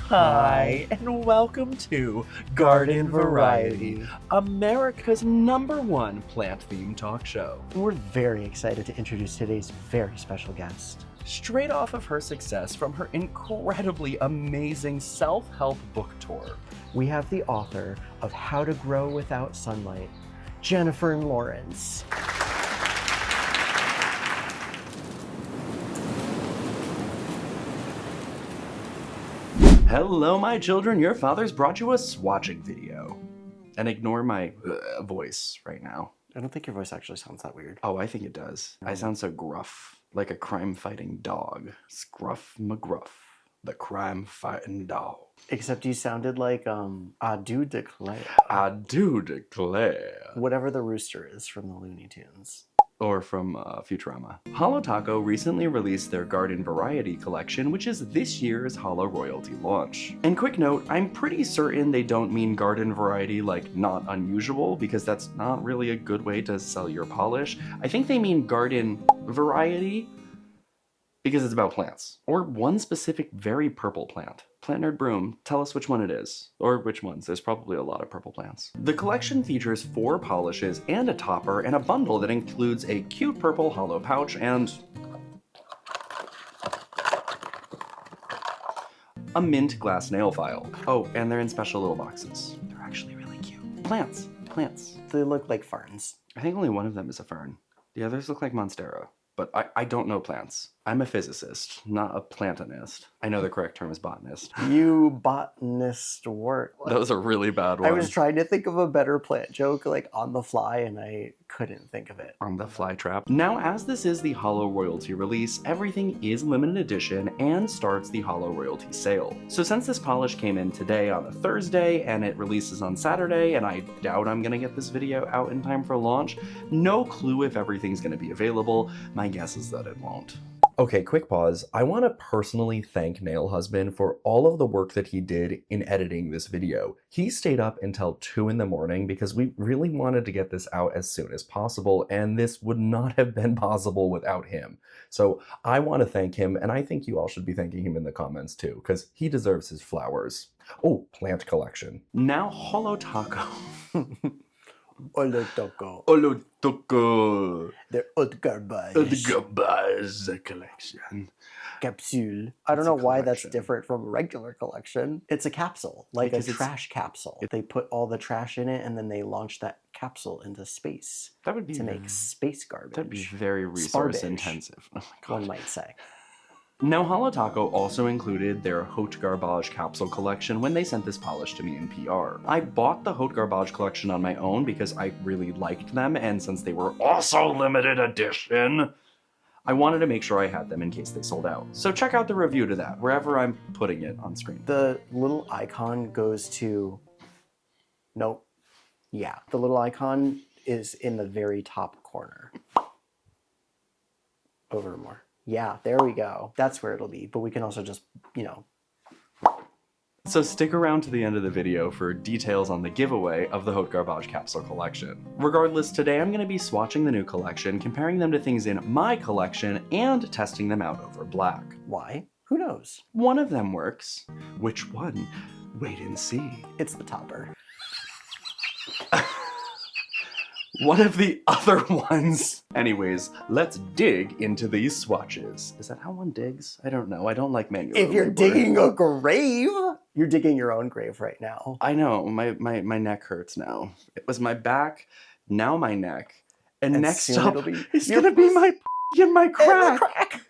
Hi, and welcome to Garden Variety, America's #1 plant-themed talk show. We're very excited to introduce today's very special guest. Straight off of her success from her incredibly amazing self-help book tour, We have the author of How to Grow Without Sunlight, Jennifer Lawrence. hello my children, your father's brought you a swatching video. And ignore my voice right now. I don't think your voice actually sounds that weird. Oh, I think it does. I sound so gruff, like a crime-fighting dog. Scruff McGruff, the crime-fighting dog. Except you sounded like, I do declare. I do declare. Whatever the rooster is from the Looney Tunes. Or from Futurama. Holo Taco recently released their Garden Variety collection, which is this year's Holo royalty launch. And quick note, I'm pretty certain they don't mean Garden Variety like not unusual, because that's not really a good way to sell your polish. I think they mean Garden Variety because it's about plants. Or one specific very purple plant. Plant Nerd Broom, tell us which one it is. Or which ones, there's probably a lot of purple plants. The collection features 4 polishes and a topper and a bundle that includes a cute purple holo pouch and a mint glass nail file. Oh, and they're in special little boxes. They're actually really cute. Plants. They look like ferns. I think only one of them is a fern. The others look like monstera. But I don't know plants. I'm a physicist, not a plantonist. I know the correct term is botanist. You botanist work. That was a really bad one. I was trying to think of a better plant joke, like on the fly, and I couldn't think of it. On the fly trap. Now, as this is the Holo royalty release, everything is limited edition and starts the Holo royalty sale. So since this polish came in today on a Thursday and it releases on Saturday, and I doubt I'm gonna get this video out in time for launch, no clue if everything's gonna be available. My guess is that it won't. Okay, quick pause. I want to personally thank Nail Husband for all of the work that he did in editing this video. He stayed up until 2 in the morning because we really wanted to get this out as soon as possible, and this would not have been possible without him. So I want to thank him, and I think you all should be thanking him in the comments too, because he deserves his flowers. Oh, plant collection. Now Holo Taco. Holo Taco. Holo Taco. They're haute garbage. The garbage collection. Capsule. I don't It's know a why that's collection. different from a regular collection. It's a capsule, like Because a it's- trash capsule. They put all the trash in it and then they launch that capsule into space That would be to make space garbage. That'd be very resource Sparbage. intensive. Oh my god. One might say. Now, Holo Taco also included their Haute Garbage capsule collection when they sent this polish to me in PR. I bought the Haute Garbage collection on my own because I really liked them, and since they were also limited edition, I wanted to make sure I had them in case they sold out. So check out the review to that, wherever I'm putting it on screen. The little icon goes to... Nope. Yeah, the little icon is in the very top corner. Over more. Yeah, there we go. That's where it'll be, but we can also just, you know... So stick around to the end of the video for details on the giveaway of the Haute Garbage capsule collection. Regardless, today I'm going to be swatching the new collection, comparing them to things in my collection, and testing them out over black. Why? Who knows? One of them works. Which one? Wait and see. It's the topper. One of the other ones. Anyways, let's dig into these swatches. Is that how one digs? I don't know. I don't like manual If you're labor. digging a grave, you're digging your own grave right now. I know. My neck hurts now. It was my back, now my neck. And next soon up it'll be is your gonna be my and my crack. crack.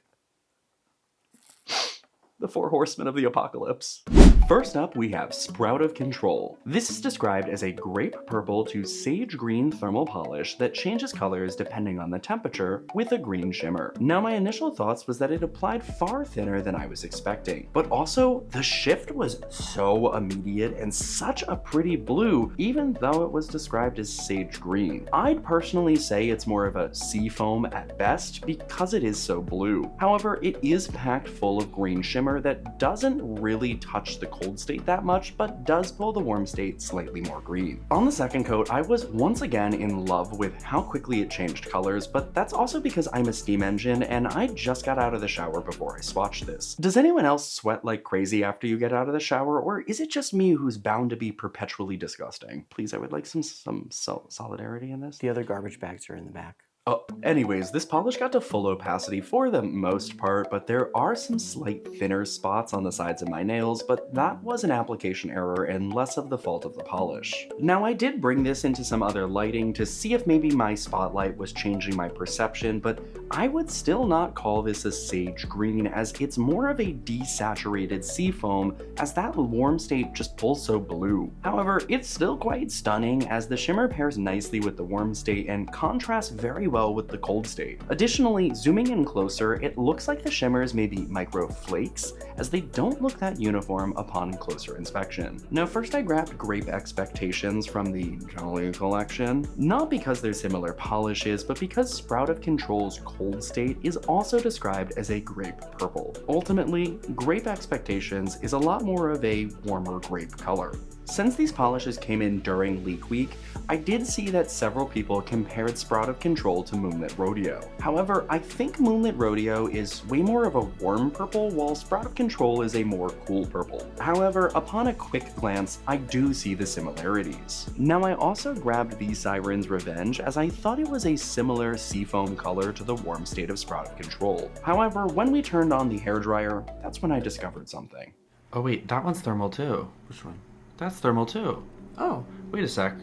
The 4 horsemen of the apocalypse. First up, we have Sprout of Control. This is described as a grape purple to sage green thermal polish that changes colors depending on the temperature with a green shimmer. Now, my initial thoughts was that it applied far thinner than I was expecting, but also the shift was so immediate and such a pretty blue, even though it was described as sage green. I'd personally say it's more of a sea foam at best because it is so blue. However, it is packed full of green shimmer shimmer that doesn't really touch the cold state that much, but does pull the warm state slightly more green. On the second coat, I was once again in love with how quickly it changed colors, but that's also because I'm a steam engine and I just got out of the shower before I swatched this. Does anyone else sweat like crazy after you get out of the shower, or is it just me who's bound to be perpetually disgusting? Please, I would like some solidarity in this. The other garbage bags are in the back. Oh, anyways, this polish got to full opacity for the most part, but there are some slight thinner spots on the sides of my nails, but that was an application error and less of the fault of the polish. Now, I did bring this into some other lighting to see if maybe my spotlight was changing my perception, but I would still not call this a sage green, as it's more of a desaturated seafoam, as that warm state just pulls so blue. However, it's still quite stunning, as the shimmer pairs nicely with the warm state and contrasts very well with the cold state. Additionally, zooming in closer, it looks like the shimmers may be micro flakes, as they don't look that uniform upon closer inspection. Now, first I grabbed Grape Expectations from the Jolly collection, not because they're similar polishes, but because Sprout of Control's cold state is also described as a grape purple. Ultimately, Grape Expectations is a lot more of a warmer grape color. Since these polishes came in during Leak Week, I did see that several people compared Sprout of Control to Moonlit Rodeo. However, I think Moonlit Rodeo is way more of a warm purple, while Sprout of Control is a more cool purple. However, upon a quick glance, I do see the similarities. Now, I also grabbed the Siren's Revenge, as I thought it was a similar seafoam color to the warm state of Sprout of Control. However, when we turned on the hairdryer, that's when I discovered something. Oh wait, that one's thermal too. Which one? That's thermal too. Oh, wait a sec.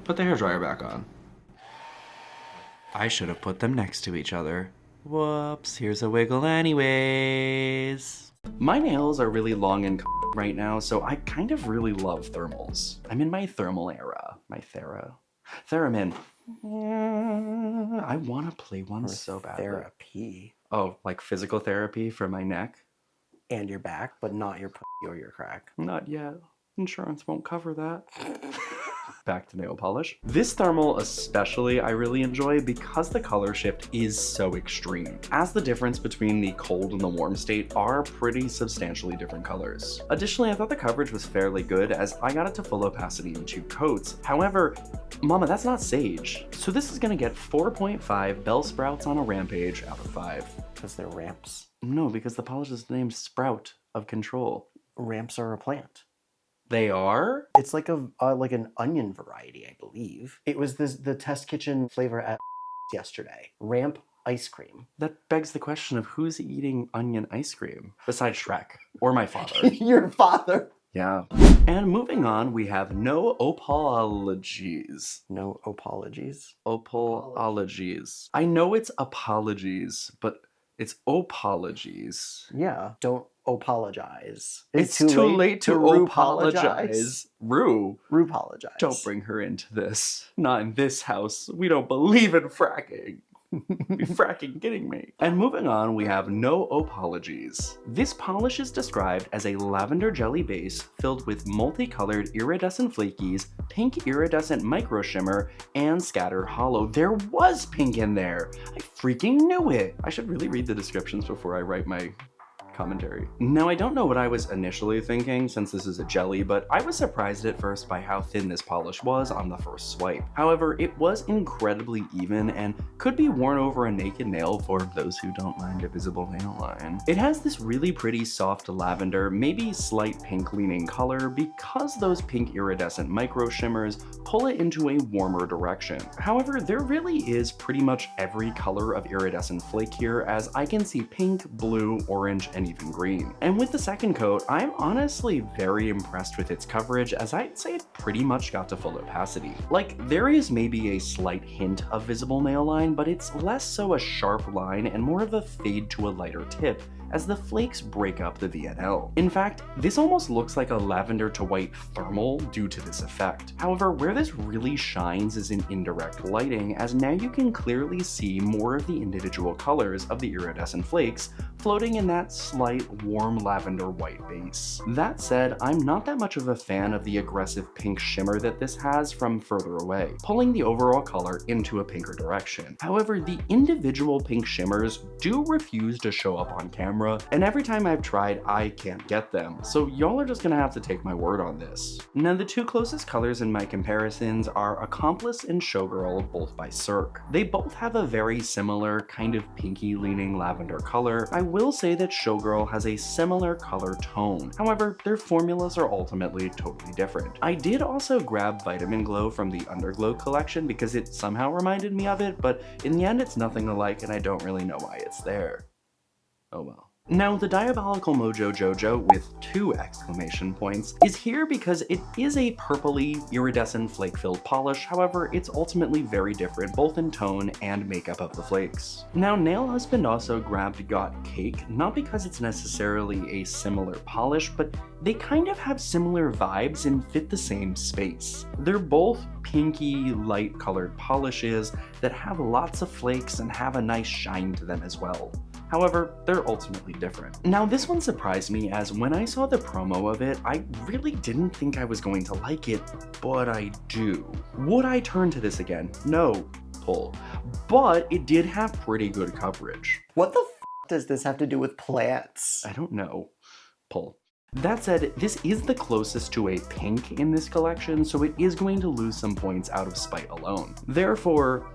Put the hairdryer back on. I should have put them next to each other. Whoops, here's a wiggle anyways. My nails are really long and right now, so I kind of really love thermals. I'm in my thermal era. My theremin. I want to play one so badly. Therapy. Oh, like physical therapy for my neck? And your back, but not your pussy or your crack. Not yet. Insurance won't cover that. Back to nail polish. This thermal especially I really enjoy because the color shift is so extreme, as the difference between the cold and the warm state are pretty substantially different colors. Additionally, I thought the coverage was fairly good, as I got it to full opacity in 2 coats. However, mama, that's not sage. So this is gonna get 4.5 bell sprouts on a rampage out of 5. Because they're ramps. No, because the polish is named Sprout of Control. Ramps are a plant. They are? It's like like an onion variety, I believe. It was the test kitchen flavor at yesterday. Ramp ice cream. That begs the question of who's eating onion ice cream besides Shrek or my father. Your father. Yeah. And moving on, we have no Opalogies. No apologies. Opalogies. I know it's apologies, but it's Opalogies. Yeah. Don't apologize. It's too late to apologize. Rue. Apologize. Don't bring her into this. Not in this house. We don't believe in fracking. Be fracking kidding me. And moving on, we have no Opalogies. This polish is described as a lavender jelly base filled with multicolored iridescent flakies, pink iridescent micro shimmer, and scattered hollow. There was pink in there. I freaking knew it. I should really read the descriptions before I write my commentary. Now, I don't know what I was initially thinking since this is a jelly, but I was surprised at first by how thin this polish was on the first swipe. However, it was incredibly even and could be worn over a naked nail for those who don't mind a visible nail line. It has this really pretty soft lavender, maybe slight pink leaning color because those pink iridescent micro shimmers pull it into a warmer direction. However, there really is pretty much every color of iridescent flake here, as I can see pink, blue, orange, and even green. And with the second coat, I'm honestly very impressed with its coverage, as I'd say it pretty much got to full opacity. Like, there is maybe a slight hint of visible nail line, but it's less so a sharp line and more of a fade to a lighter tip as the flakes break up the VNL. In fact, this almost looks like a lavender to white thermal due to this effect. However, where this really shines is in indirect lighting, as now you can clearly see more of the individual colors of the iridescent flakes floating in that slight warm lavender white base. That said, I'm not that much of a fan of the aggressive pink shimmer that this has from further away, pulling the overall color into a pinker direction. However, the individual pink shimmers do refuse to show up on camera, camera, and every time I've tried, I can't get them. So y'all are just gonna have to take my word on this. Now, the two closest colors in my comparisons are Accomplice and Showgirl, both by Cirque. They both have a very similar, kind of pinky leaning lavender color. I will say that Showgirl has a similar color tone. However, their formulas are ultimately totally different. I did also grab Vitamin Glow from the Underglow collection because it somehow reminded me of it, but in the end it's nothing alike and I don't really know why it's there. Oh well. Now, the Diabolical Mojo Jojo, with 2 exclamation points, is here because it is a purpley, iridescent flake-filled polish. However, it's ultimately very different, both in tone and makeup of the flakes. Now, Nail Husband also grabbed Got Cake, not because it's necessarily a similar polish, but they kind of have similar vibes and fit the same space. They're both pinky, light-colored polishes that have lots of flakes and have a nice shine to them as well. However, they're ultimately different. Now, this one surprised me, as when I saw the promo of it, I really didn't think I was going to like it, but I do. Would I turn to this again? No, pull. But it did have pretty good coverage. What the f does this have to do with plants? I don't know. Pull. That said, this is the closest to a pink in this collection, so it is going to lose some points out of spite alone. Therefore,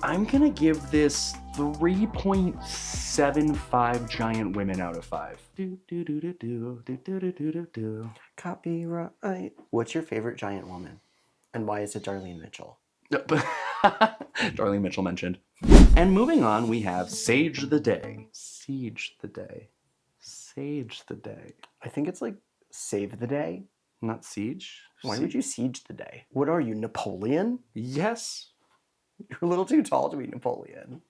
I'm gonna give this 3.75 giant women out of 5. Copyright. What's your favorite giant woman? And why is it Darlene Mitchell? Darlene Mitchell mentioned. And moving on, we have Sage the Day. Siege the Day. Sage the Day. I think it's like Save the Day. Not Siege? Why would you siege the day? What are you, Napoleon? Yes. You're a little too tall to be Napoleon.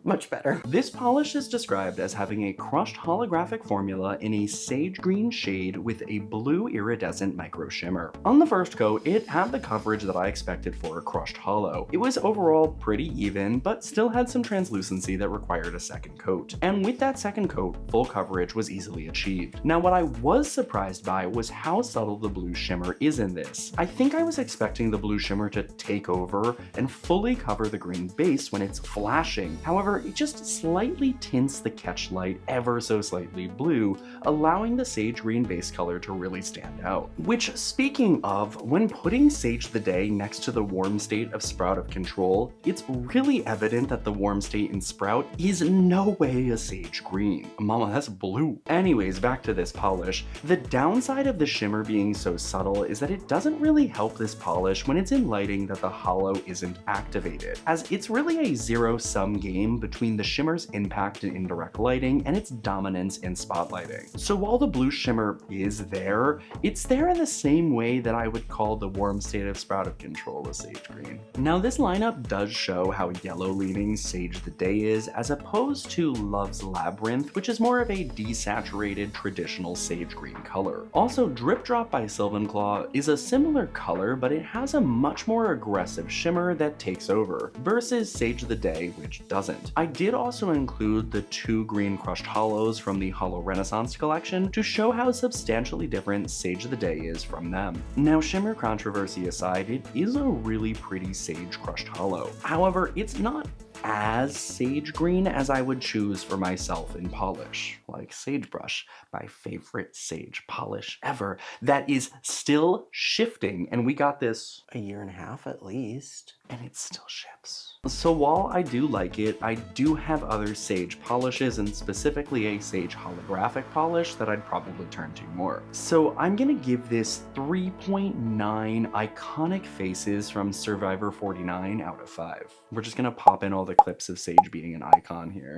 Much better. This polish is described as having a crushed holographic formula in a sage green shade with a blue iridescent micro shimmer. On the first coat, it had the coverage that I expected for a crushed holo. It was overall pretty even, but still had some translucency that required a second coat. And with that second coat, full coverage was easily achieved. Now, what I was surprised by was how subtle the blue shimmer is in this. I think I was expecting the blue shimmer to take over and fully cover the green base when it's flashing. However, it just slightly tints the catch light ever so slightly blue, allowing the sage green base color to really stand out. Which, speaking of, when putting Sage the Day next to the warm state of Sprout of Control, it's really evident that the warm state in Sprout is no way a sage green. Mama, that's blue. Anyways, back to this polish. The downside of the shimmer being so subtle is that it doesn't really help this polish when it's in lighting that the holo isn't activated, as it's really a zero-sum game between the shimmer's impact in indirect lighting and its dominance in spotlighting. So while the blue shimmer is there, it's there in the same way that I would call the warm state of Sprout of Control a sage green. Now, this lineup does show how yellow-leaning Sage the Day is, as opposed to Love's Labyrinth, which is more of a desaturated traditional sage green color. Also, Drip Drop by Sylvanclaw is a similar color, but it has a much more aggressive shimmer that takes over, versus Sage the Day, which doesn't. I did also include the 2 green crushed holos from the Holo Renaissance collection to show how substantially different Sage the Day is from them. Now, shimmer controversy aside, it is a really pretty sage crushed holo. However, it's not as sage green as I would choose for myself in polish, like Sagebrush, my favorite sage polish ever, that is still shifting, and we got this a year and a half at least, and it still ships. So while I do like it, I do have other sage polishes, and specifically a sage holographic polish that I'd probably turn to more. So I'm gonna give this 3.9 iconic faces from Survivor 49 out of 5. We're just gonna pop in all the clips of Sage being an icon here.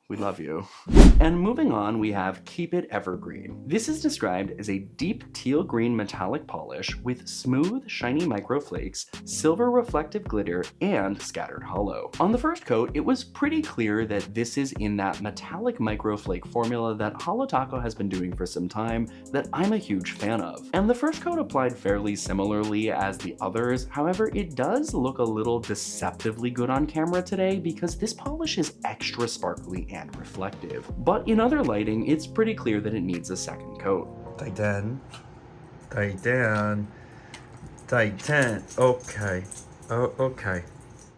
We love you. And moving on, we have Keep It Evergreen. This is described as a deep teal green metallic polish with smooth, shiny microflakes, silver reflective glitter, and scattered holo. On the first coat, it was pretty clear that this is in that metallic microflake formula that Holo Taco has been doing for some time that I'm a huge fan of. And the first coat applied fairly similarly as the others, however, it does look a little deceptively good on camera today because this polish is extra sparkly and reflective. But in other lighting, it's pretty clear that it needs a second coat. Titan. Okay. Oh, okay.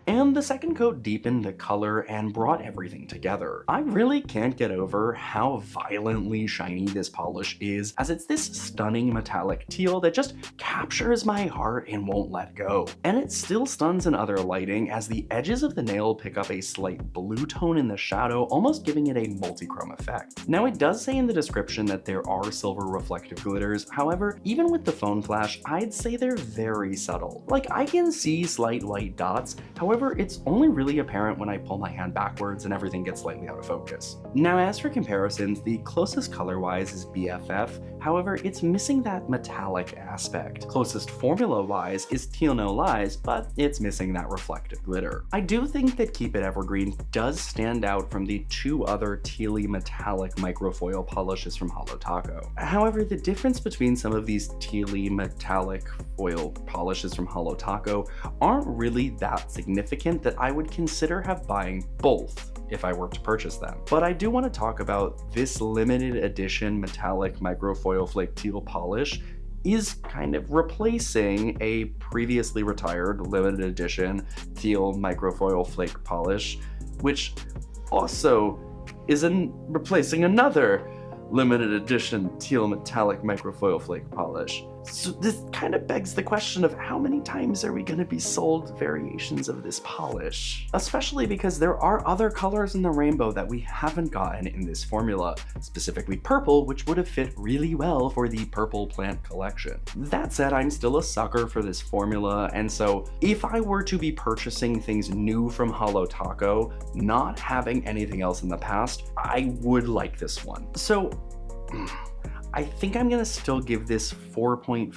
And the second coat deepened the color and brought everything together. I really can't get over how violently shiny this polish is, as it's this stunning metallic teal that just captures my heart and won't let go. And it still stuns in other lighting, as the edges of the nail pick up a slight blue tone in the shadow, almost giving it a multi-chrome effect. Now, it does say in the description that there are silver reflective glitters. However, even with the phone flash, I'd say they're very subtle. Like, I can see slight white dots, however, it's only really apparent when I pull my hand backwards and everything gets slightly out of focus. Now, as for comparisons, the closest color-wise is BFF, however, it's missing that metallic aspect. Closest formula-wise is Teal No Lies, but it's missing that reflective glitter. I do think that Keep It Evergreen does stand out from the two other tealy metallic microfoil polishes from Holo Taco. However, the difference between some of these tealy metallic foil polishes from Holo Taco aren't really that significant that I would consider buying both if I were to purchase them. But I do want to talk about this limited edition metallic microfoil flake teal polish is kind of replacing a previously retired limited edition teal microfoil flake polish, which also is replacing another limited edition teal metallic microfoil flake polish. So this kind of begs the question of how many times are we going to be sold variations of this polish? Especially because there are other colors in the rainbow that we haven't gotten in this formula, specifically purple, which would have fit really well for the purple plant collection. That said, I'm still a sucker for this formula, and so if I were to be purchasing things new from Holo Taco, not having anything else in the past, I would like this one. So I think I'm gonna still give this 4.5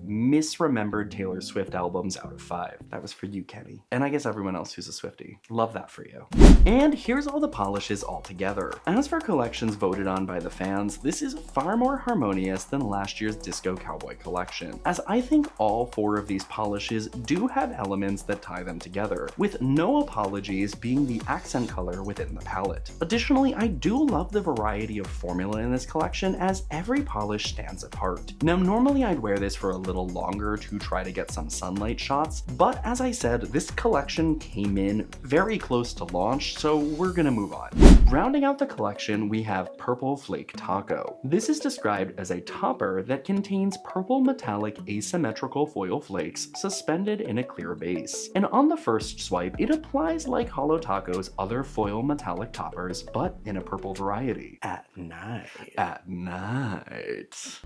misremembered Taylor Swift albums out of 5. That was for you, Kenny. And I guess everyone else who's a Swiftie. Love that for you. And here's all the polishes all together. As for collections voted on by the fans, this is far more harmonious than last year's Disco Cowboy collection, as I think all 4 of these polishes do have elements that tie them together, with no Opalogies being the accent color within the palette. Additionally, I do love the variety of formula in this collection, as every polish stands apart. Now, normally I'd wear this for a little longer to try to get some sunlight shots, but as I said, this collection came in very close to launch, so we're gonna move on. Rounding out the collection, we have Purple Flake Taco. This is described as a topper that contains purple metallic asymmetrical foil flakes suspended in a clear base. And on the first swipe, it applies like Holo Taco's other foil metallic toppers, but in a purple variety. At night. At night.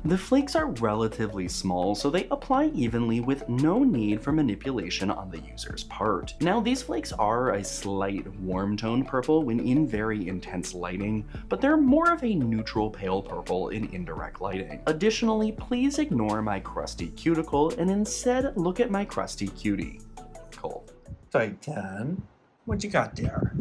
The flakes are relatively small, so they apply evenly with no need for manipulation on the user's part. Now, these flakes are a slight warm toned purple when in very intense lighting, but they're more of a neutral pale purple in indirect lighting. Additionally, please ignore my crusty cuticle and instead look at my crusty cutie. Cool. Titan, what you got there?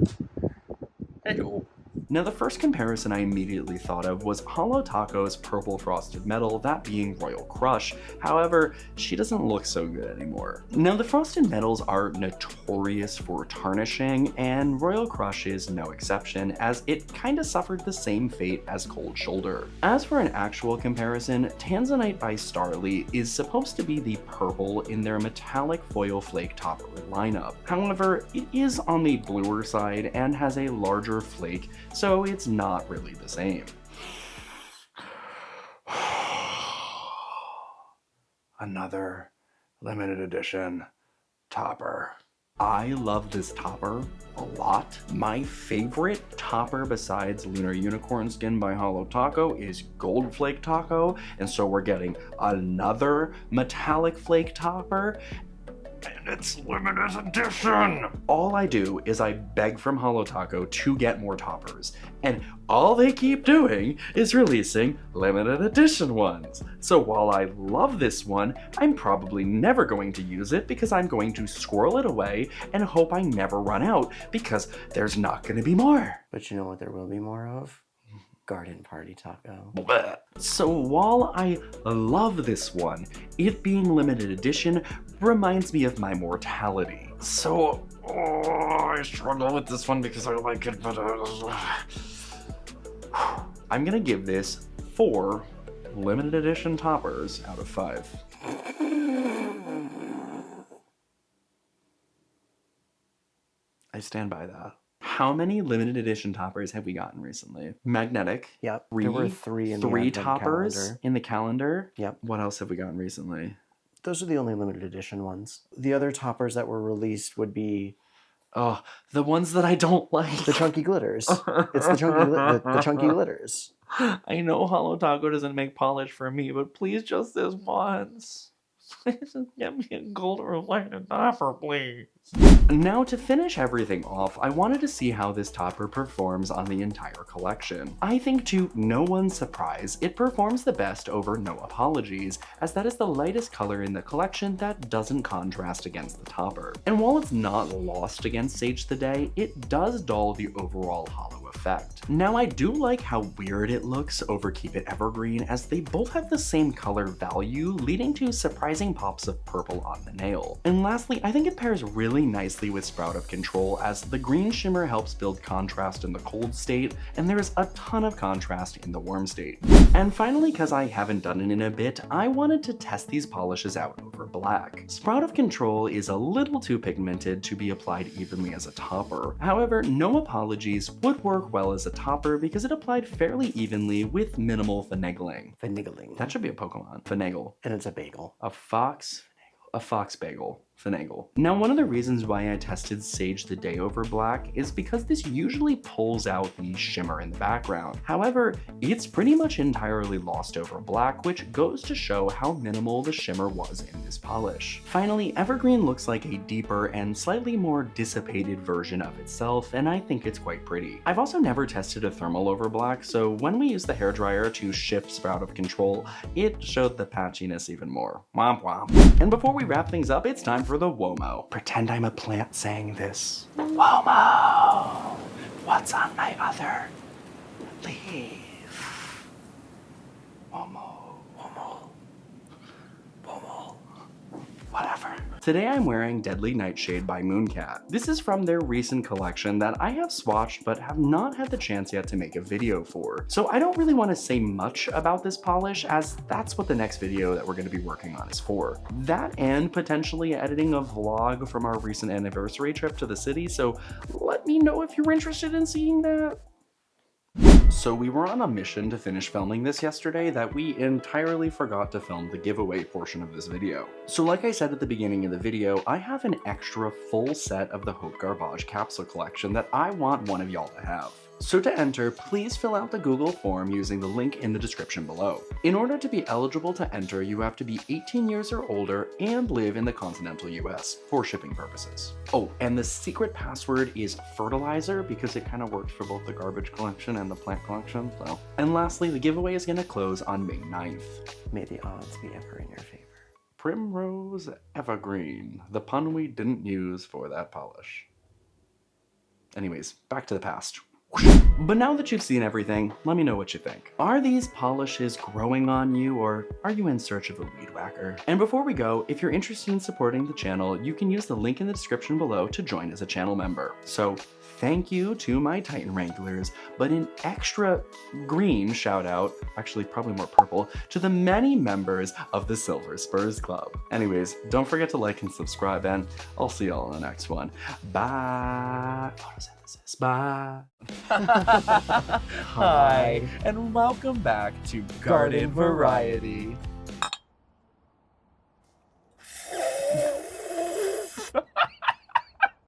Hello. Now, the first comparison I immediately thought of was Holo Taco's Purple Frosted Metal, that being Royal Crush. However, she doesn't look so good anymore. Now, the Frosted Metals are notorious for tarnishing, and Royal Crush is no exception, as it kinda suffered the same fate as Cold Shoulder. As for an actual comparison, Tanzanite by Starly is supposed to be the purple in their metallic foil flake topper lineup. However, it is on the bluer side and has a larger flake, so it's not really the same. Another limited edition topper. I love this topper a lot. My favorite topper besides Lunar Unicorn Skin by Holo Taco is Gold Flake Taco, and so we're getting another metallic flake topper, and it's limited edition! All I do is I beg from Holo Taco to get more toppers, and all they keep doing is releasing limited edition ones. So while I love this one, I'm probably never going to use it because I'm going to squirrel it away and hope I never run out because there's not going to be more. But you know what there will be more of? Garden Party Taco. Blech. So while I love this one, it being limited edition reminds me of my mortality. So I struggle with this one because I like it, but I'm gonna give this 4 limited edition toppers out of 5. stand by that. How many limited edition toppers have we gotten recently? Magnetic. Yep. Three, There were three in the three advent toppers calendar. in the calendar. Yep. What else have we gotten recently? Those are the only limited edition ones. The other toppers that were released would be Oh, the ones that I don't like. the chunky glitters. It's the the chunky glitters. I know Holo Taco doesn't make polish for me, but please just this once. Please just get me a gold related topper, please. Now to finish everything off, I wanted to see how this topper performs on the entire collection. I think to no one's surprise, it performs the best over No Opalogies, as that is the lightest color in the collection that doesn't contrast against the topper. And while it's not lost against Sage the Day, it does dull the overall holo effect. Now I do like how weird it looks over Keep It Evergreen, as they both have the same color value, leading to surprising pops of purple on the nail. And lastly, I think it pairs really nicely with Sprout of Control, as the green shimmer helps build contrast in the cold state, and there is a ton of contrast in the warm state. And finally, because I haven't done it in a bit, I wanted to test these polishes out over black. Sprout of Control is a little too pigmented to be applied evenly as a topper. However, No Opalogies would work well as a topper because it applied fairly evenly with minimal finagling. Finagling. That should be a Pokemon. Finagle. And it's a bagel. A fox bagel. Finagle. Now, one of the reasons why I tested Sage the Day over black is because this usually pulls out the shimmer in the background. However, it's pretty much entirely lost over black, which goes to show how minimal the shimmer was in this polish. Finally, Evergreen looks like a deeper and slightly more dissipated version of itself, and I think it's quite pretty. I've also never tested a thermal over black, so when we used the hairdryer to shift Sprout of Control, it showed the patchiness even more. Womp womp. And before we wrap things up, it's time for the WOMOH. Pretend I'm a plant saying this. WOMOH! What's on my other leaf? WOMOH. WOMOH. WOMOH. Whatever. Today I'm wearing Deadly Nightshade by Mooncat. This is from their recent collection that I have swatched but have not had the chance yet to make a video for. So I don't really want to say much about this polish, as that's what the next video that we're going to be working on is for. That and potentially editing a vlog from our recent anniversary trip to the city, so let me know if you're interested in seeing that. So we were on a mission to finish filming this yesterday that we entirely forgot to film the giveaway portion of this video. So like I said at the beginning of the video, I have an extra full set of the Haute Garbage capsule collection that I want one of y'all to have. So to enter, please fill out the Google form using the link in the description below. In order to be eligible to enter, you have to be 18 years or older and live in the continental US for shipping purposes. Oh, and the secret password is fertilizer because it kind of works for both the garbage collection and the plant collection. So. And lastly, the giveaway is going to close on May 9th. May the odds be ever in your favor. Primrose Evergreen, the pun we didn't use for that polish. Anyways, back to the past. But now that you've seen everything, let me know what you think. Are these polishes growing on you, or are you in search of a weed whacker? And before we go, if you're interested in supporting the channel, you can use the link in the description below to join as a channel member. So thank you to my Titan Wranglers, but an extra green shout out, actually probably more purple, to the many members of the Silver Spurs Club. Anyways, don't forget to like and subscribe, and I'll see y'all in the next one. Bye. Photosynthesis. Bye. Hi, and welcome back to Garden Variety.